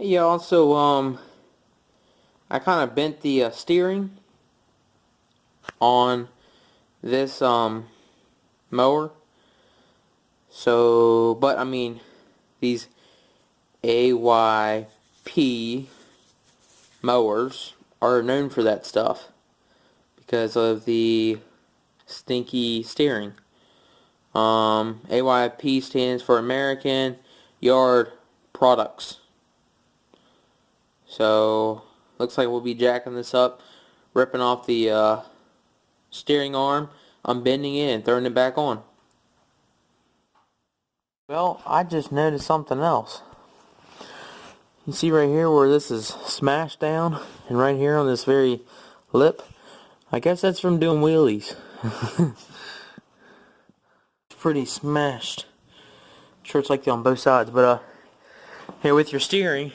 Yeah, also, I kind of bent the steering on this mower. So, but I mean, these AYP mowers are known for that stuff because of the stinky steering. AYP stands for American Yard Products. So, looks like we'll be jacking this up, ripping off the steering arm, unbending it, and throwing it back on. Well, I just noticed something else. You see right here where this is smashed down, and right here on this very lip, I guess that's from doing wheelies. It's pretty smashed. Sure, it's like that on both sides, but here with your steering,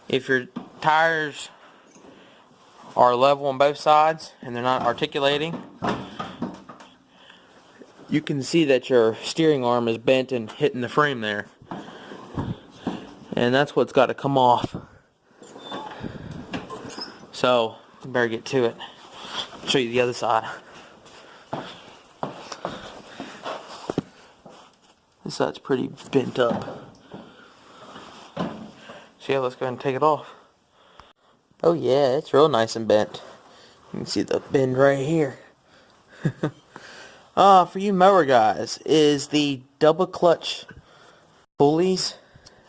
if your tires are level on both sides and they're not articulating, you can see that your steering arm is bent and hitting the frame there. And that's what's got to come off. So, I better get to it. I'll show you the other side. This side's pretty bent up. So yeah, let's go ahead and take it off. Oh yeah, it's real nice and bent. You can see the bend right here. For you mower guys, is the double clutch pulleys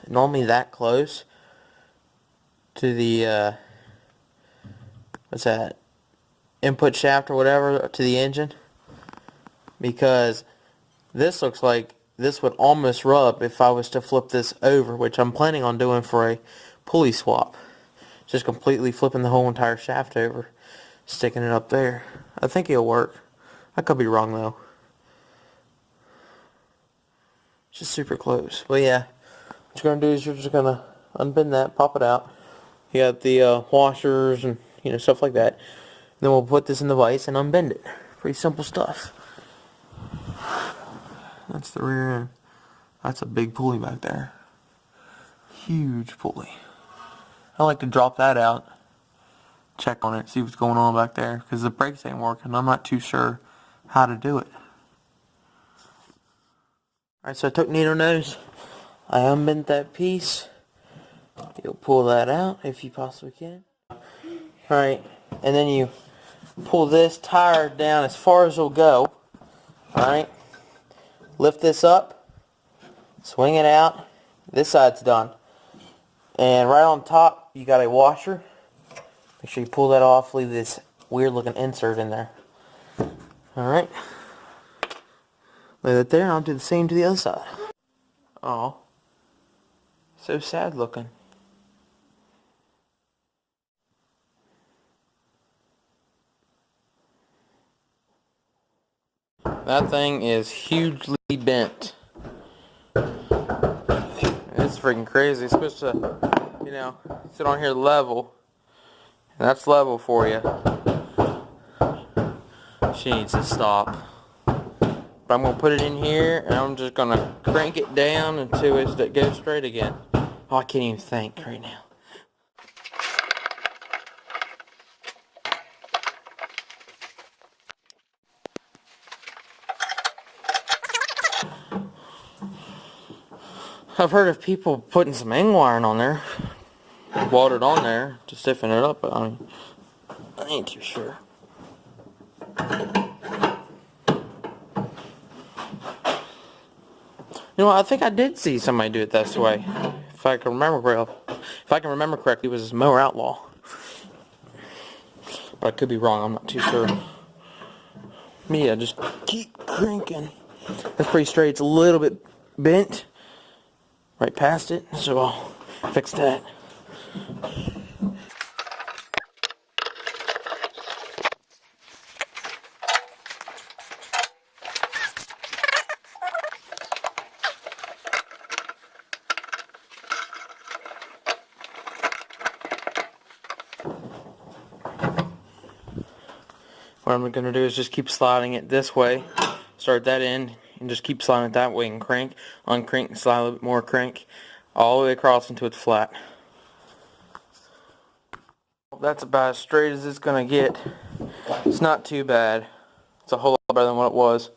normally that close to the what's that, input shaft or whatever, to the engine? Because this looks like this would almost rub if I was to flip this over, which I'm planning on doing for a pulley swap. Just completely flipping the whole entire shaft over, sticking it up there. I think it'll work. I could be wrong though. Just super close. But yeah, what you're going to do is you're just going to unbend that, pop it out. You got the washers and stuff like that. And then we'll put this in the vise and unbend it. Pretty simple stuff. That's the rear end. That's a big pulley back there. Huge pulley. I like to drop that out, check on it, see what's going on back there, because the brakes ain't working. I'm not too sure how to do it. Alright, so I took needle nose. I unbent that piece. You'll pull that out if you possibly can. Alright, and then you pull this tire down as far as it'll go. Alright, lift this up, swing it out. This side's done. And right on top, you got a washer. Make sure you pull that off, leave this weird looking insert in there. Alright. Lay that there, and I'll do the same to the other side. Oh, so sad looking. That thing is hugely bent. It's freaking crazy. It's supposed to, sit on here level. And that's level for you. She needs to stop. But I'm going to put it in here, and I'm just going to crank it down until it goes straight again. Oh, I can't even think right now. I've heard of people putting some angle iron on there, welded on there to stiffen it up, but I ain't too sure. I think I did see somebody do it this way. If I can remember correctly, it was Mower Outlaw. But I could be wrong. I'm not too sure. But yeah, just keep cranking. That's pretty straight. It's a little bit bent right past it, so I'll fix that. What I'm going to do is just keep sliding it this way, start that end, and just keep sliding it that way and crank, uncrank, slide a little bit more, crank, all the way across until it's flat. That's about as straight as it's gonna get. It's not too bad. It's a whole lot better than what it was.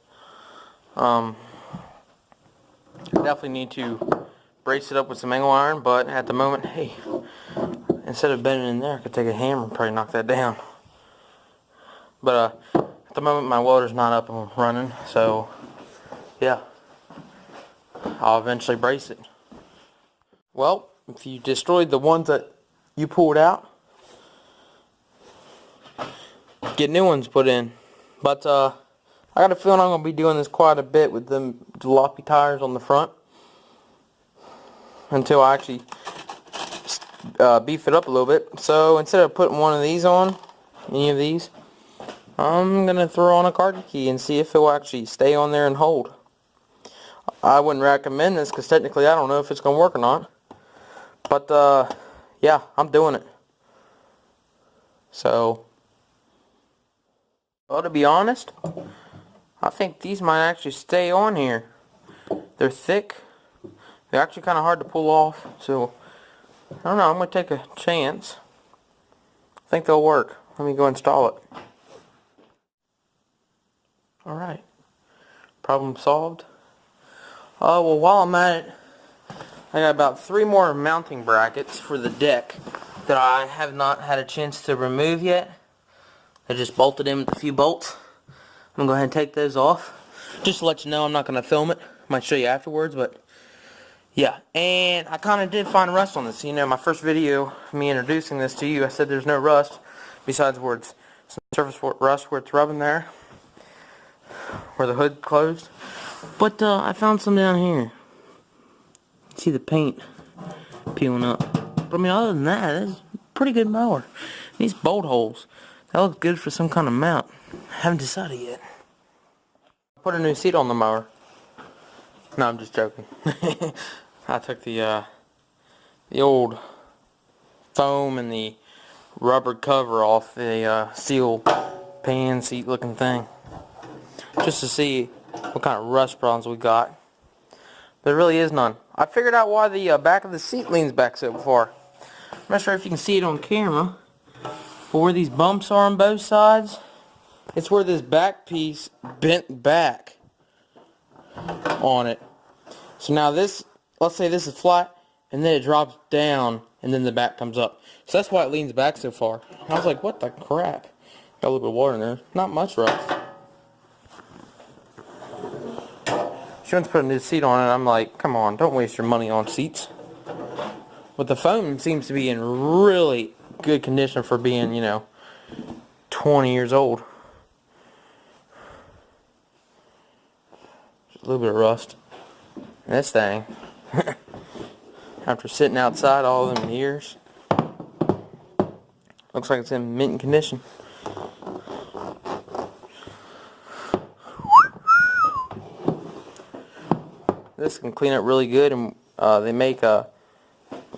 Definitely need to brace it up with some angle iron, but at the moment, hey, instead of bending in there, I could take a hammer and probably knock that down. But at the moment, my welder's not up and running, so yeah, I'll eventually brace it. Well, if you destroyed the ones that you pulled out, get new ones put in. But I got a feeling I'm going to be doing this quite a bit with them jalopy tires on the front until I actually beef it up a little bit. So instead of putting one of these on, any of these, I'm going to throw on a cartridge key and see if it will actually stay on there and hold. I wouldn't recommend this because technically I don't know if it's going to work or not. But yeah, I'm doing it. So, well, to be honest, I think these might actually stay on here. They're thick. They're actually kind of hard to pull off. So, I don't know. I'm going to take a chance. I think they'll work. Let me go install it. Alright. Problem solved. Well, while I'm at it, I got about 3 more mounting brackets for the deck that I have not had a chance to remove yet. I just bolted in with a few bolts. I'm going to go ahead and take those off. Just to let you know, I'm not going to film it. Might show you afterwards, but yeah. And I kind of did find rust on this. You know, my first video of me introducing this to you, I said there's no rust besides where it's some surface rust where it's rubbing there, where the hood closed. But I found some down here. See the paint peeling up. But I mean, other than that, it's a pretty good mower. These bolt holes, that looks good for some kind of mount. I haven't decided yet. Put a new seat on the mower. No, I'm just joking. I took the old foam and the rubber cover off the seal pan seat looking thing, just to see what kind of rust problems we got. There really is none. I figured out why the back of the seat leans back so far. I'm not sure if you can see it on camera, but where these bumps are on both sides, it's where this back piece bent back on it. So now this, let's say this is flat, and then it drops down, and then the back comes up. So that's why it leans back so far. I was like, what the crap? Got a little bit of water in there. Not much rust. She wants to put a new seat on it. I'm like, come on, don't waste your money on seats. But the foam seems to be in really good condition for being, you know, 20 years old. Just a little bit of rust. And this thing, after sitting outside all them years, looks like it's in mint condition. This can clean up really good, and they make a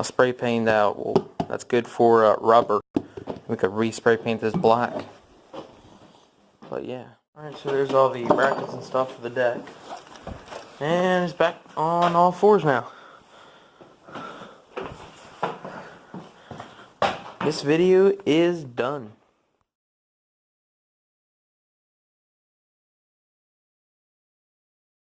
spray paint that's good for rubber. We could re-spray paint this black. But yeah. Alright, so there's all the brackets and stuff for the deck. And it's back on all fours now. This video is done.